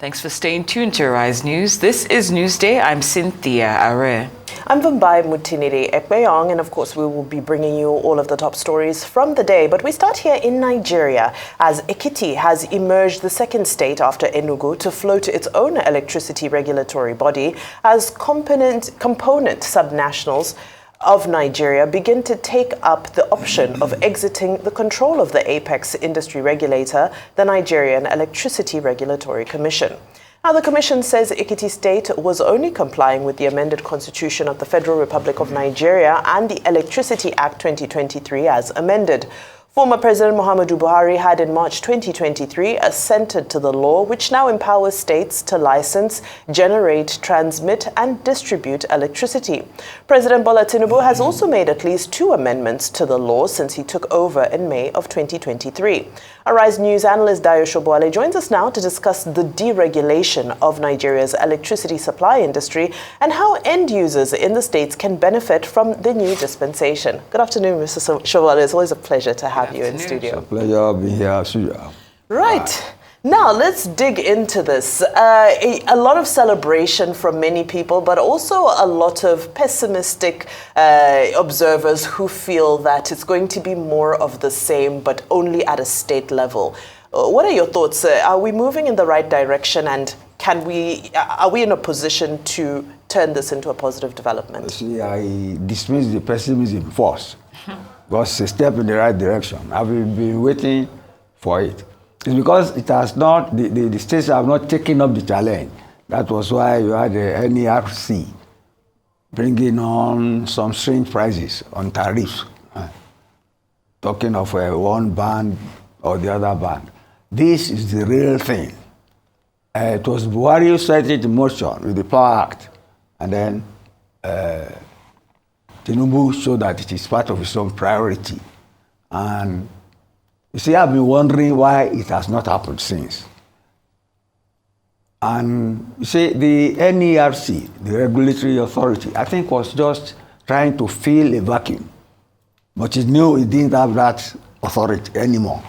Thanks for staying tuned to Rise News. This is Newsday. I'm Cynthia Are. I'm Vambai Mutiniri Ekpeyong, and of course we will be bringing you all of the top stories from the day. But we start here in Nigeria, as Ekiti has emerged the second state after Enugu to float its own electricity regulatory body as component subnationals of Nigeria begin to take up the option of exiting the control of the apex industry regulator, the Nigerian Electricity Regulatory Commission. Now, the Commission says Ekiti State was only complying with the amended Constitution of the Federal Republic of Nigeria and the Electricity Act 2023 as amended. Former President Muhammadu Buhari had in March 2023 assented to the law, which now empowers states to license, generate, transmit, and distribute electricity. President Bola Tinubu has also made at least 2 amendments to the law since he took over in May of 2023. Our Rise News analyst Dayo Sobowale joins us now to discuss the deregulation of Nigeria's electricity supply industry and how end users in the states can benefit from the new dispensation. Good afternoon, Mr. Sobowale. It's always a pleasure to have you in studio. It's a pleasure being here. Right. Now, let's dig into this. A lot of celebration from many people, but also a lot of pessimistic observers who feel that it's going to be more of the same, but only at a state level. What are your thoughts? Are we moving in the right direction, and are we in a position to turn this into a positive development? See, I dismiss the pessimism first, because it's a step in the right direction. I've been waiting for it. It's because it has not, the states have not taken up the challenge. That was why you had the NERC bringing on some strange prices on tariffs, talking of one band or the other band. This is the real thing. It was Buhari who set it in motion with the Power Act, and then Tinubu showed that it is part of his own priority. And you see, I've been wondering why it has not happened since. And you see, the NERC, the regulatory authority, I think was just trying to fill a vacuum. But it knew it didn't have that authority anymore.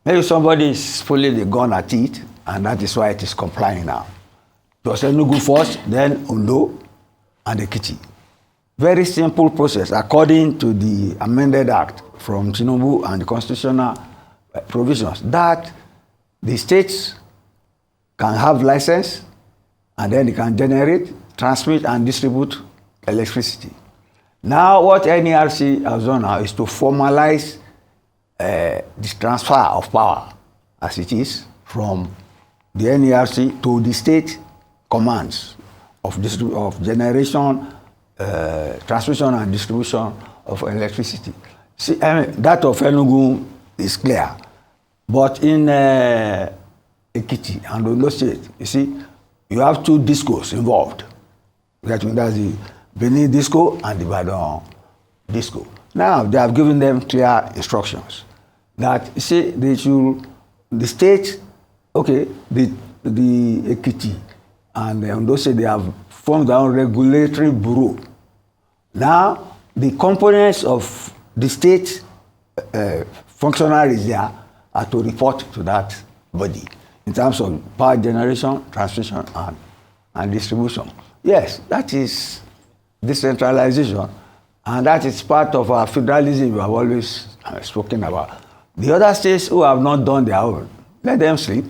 Maybe somebody is pulling the gun at it, and that is why it is complying now. It was Enugu first, then Ondo, and Ekiti. Very simple process, according to the amended act from Tinubu and the constitutional provisions, that the states can have license, and then they can generate, transmit, and distribute electricity. Now, what NERC has done now is to formalize this transfer of power, as it is, from the NERC to the state commands of generation, transmission, and distribution of electricity. See, that of Enugu is clear. But in Ekiti and Ondo State, you see, you have 2 discos involved. That's the Benin disco and the Ibadan disco. Now, they have given them clear instructions that, you see, the state, okay, the Ekiti and Ondo State, they have formed their own regulatory bureau. Now, the components of the state functionaries there are to report to that body in terms of power generation, transmission, and distribution. Yes, that is decentralization, and that is part of our federalism we have always spoken about. The other states who have not done their own, let them sleep.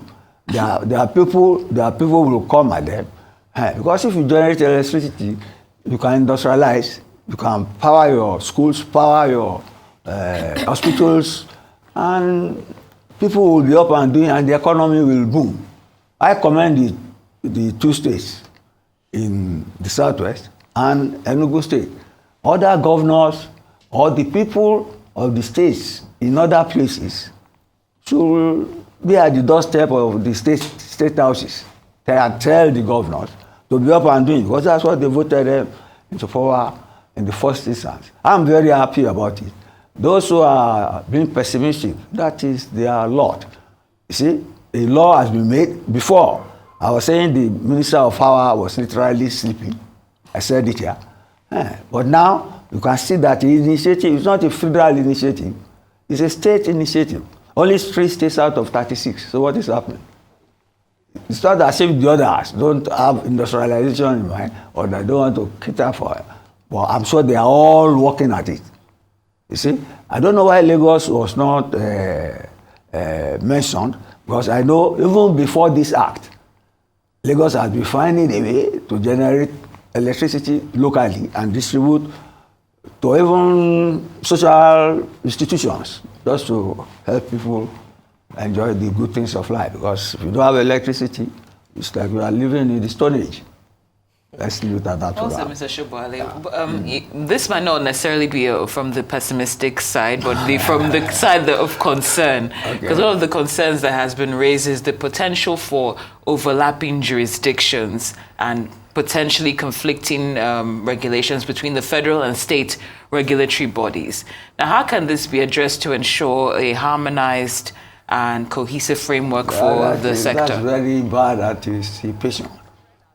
There are people who will come at them. Because if you generate electricity, you can industrialize, you can power your schools, power your hospitals, and people will be up and doing, and the economy will boom. I commend the 2 states in the southwest and Enugu State. Other governors or the people of the states in other places should be at the doorstep of the state houses and tell the governors to be up and doing, because that's what they voted them into power in the first instance. I'm very happy about it. Those who are being pessimistic, that is their lot. You see, a law has been made before. I was saying the Minister of Power was literally sleeping. I said it here. But now, you can see that the initiative is not a federal initiative. It's a state initiative. Only 3 states out of 36. So what is happening? It's not as if the others don't have industrialization in mind or they don't want to cater for it. But I'm sure they are all working at it. You see, I don't know why Lagos was not mentioned, because I know even before this act, Lagos has been finding a way to generate electricity locally and distribute to even social institutions, just to help people enjoy the good things of life. Because if you don't have electricity, it's like you are living in the Stone Age. Let's leave it at that. Also, Mr. Sobowale, this might not necessarily be from the pessimistic side, but from the side of concern. Because one of the concerns that has been raised is the potential for overlapping jurisdictions and potentially conflicting regulations between the federal and state regulatory bodies. Now, how can this be addressed to ensure a harmonized and cohesive framework for the sector? That's very bad anticipation.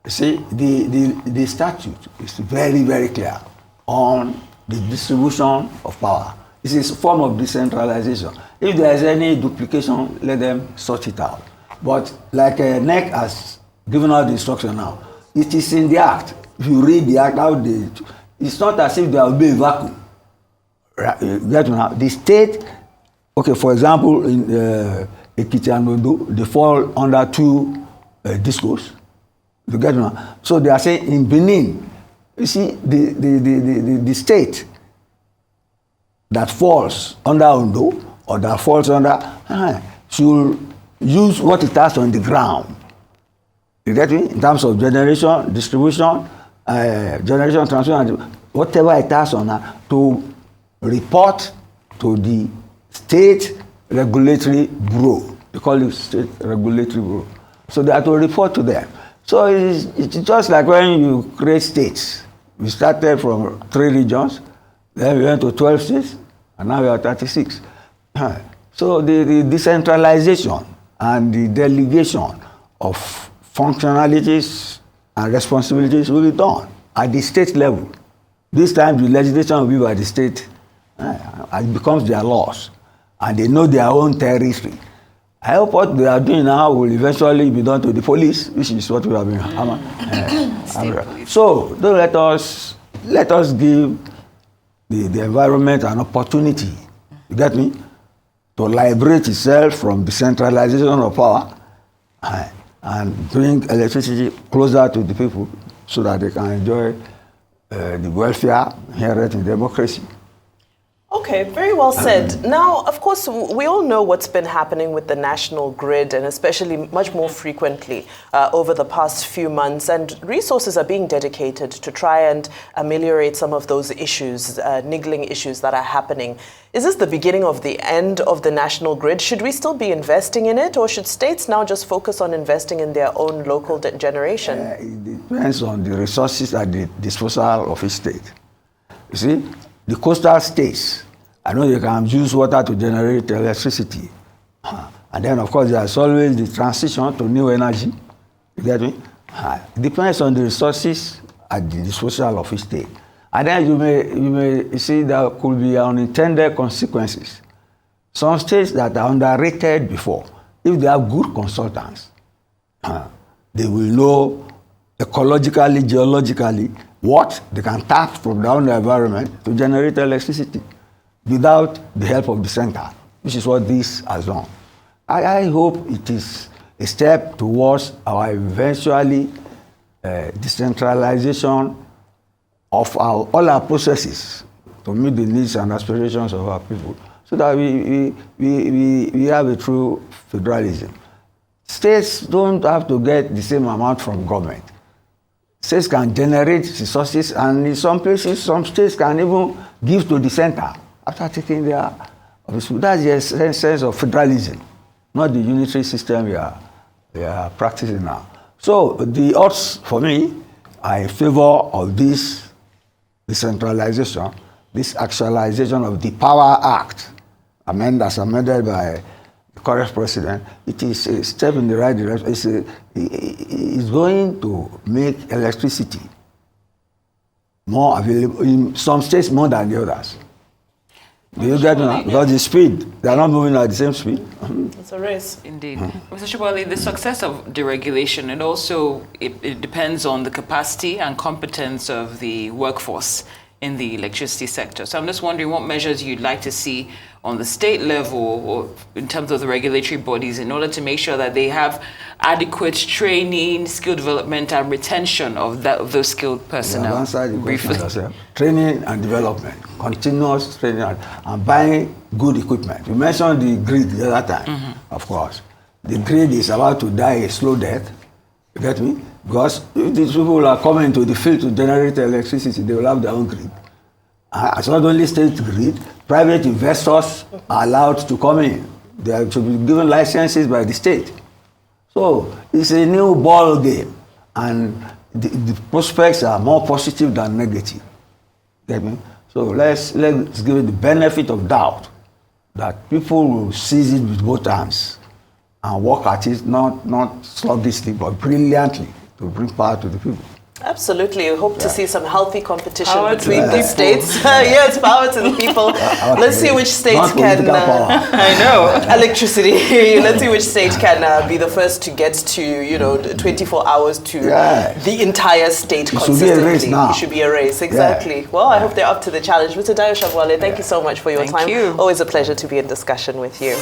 You see, the statute is very, very clear on the distribution of power. This is a form of decentralization. If there is any duplication, let them sort it out. But like NEC has given out the instruction now, it is in the act. If you read the act out, it's not as if there will be a vacuum. The state, okay, for example, in Ekiti and Ondo, they fall under two discos. You get me? So they are saying in Benin, you see, the state that falls under Ondo or that falls under should use what it has on the ground. You get me? In terms of generation, distribution, generation, transmission, whatever it has on that, to report to the state regulatory bureau. They call it state regulatory bureau. So they have to report to them. So it's just like when you create states. We started from 3 regions, then we went to 12 states, and now we are 36. So the decentralization and the delegation of functionalities and responsibilities will be done at the state level. This time the legislation will be by the state, and it becomes their laws, and they know their own territory. I hope what they are doing now will eventually be done to the police, which is what we have been. So don't let us give the environment an opportunity, you get me, to liberate itself from the centralization of power and bring electricity closer to the people so that they can enjoy the welfare inherent in democracy. Okay, very well said. Now, of course, we all know what's been happening with the national grid, and especially much more frequently over the past few months, and resources are being dedicated to try and ameliorate some of those issues, niggling issues that are happening. Is this the beginning of the end of the national grid? Should we still be investing in it, or should states now just focus on investing in their own local generation? It depends on the resources at the disposal of each state. You see, the coastal states, I know they can use water to generate electricity. And then, of course, there's always the transition to new energy. You get me? It depends on the resources at the disposal of each state. And then you may see there could be unintended consequences. Some states that are underrated before, if they have good consultants, they will know ecologically, geologically, what they can tap from down the environment to generate electricity without the help of the center, which is what this has done. I hope it is a step towards our eventually decentralization of all our processes to meet the needs and aspirations of our people, so that we have a true federalism. States don't have to get the same amount from government. States can generate resources, and in some places, some states can even give to the center after taking their office. That's the essence of federalism, not the unitary system we are practicing now. So the odds for me are in favor of this decentralization, this actualization of the Power Act, as amended by the current president. It is a step in the right direction. It's going to make electricity more available in some states more than the others. Do you get me now? Because the speed, they are not moving at the same speed. It's a race. Indeed. Mr. Sobowale, the success of deregulation, and also it depends on the capacity and competence of the workforce in the electricity sector. So I'm just wondering what measures you'd like to see on the state level or in terms of the regulatory bodies in order to make sure that they have adequate training, skill development, and retention of those skilled personnel. Answer the question yourself. Training and development, continuous training and buying good equipment. You mentioned the grid the other time, of course. The grid is about to die a slow death. You get me? Because if these people are coming to the field to generate electricity, they will have their own grid. It's not only state grid, private investors are allowed to come in. They are to be given licenses by the state. So it's a new ball game, and the prospects are more positive than negative. Get me? So let's give it the benefit of doubt that people will seize it with both hands and work at it, not sluggishly, but brilliantly to bring power to the people. Absolutely. We hope to see some healthy competition Power between the states. Yes, power to the people. Let's see which state can... I know. Electricity. Let's see which state can be the first to get to, 24 hours to the entire state consistently. It should be a race now. It should be a race, exactly. Yeah. Well, I hope they're up to the challenge. Mr. Dayo Sobowale, thank you so much for your time. You. Always a pleasure to be in discussion with you.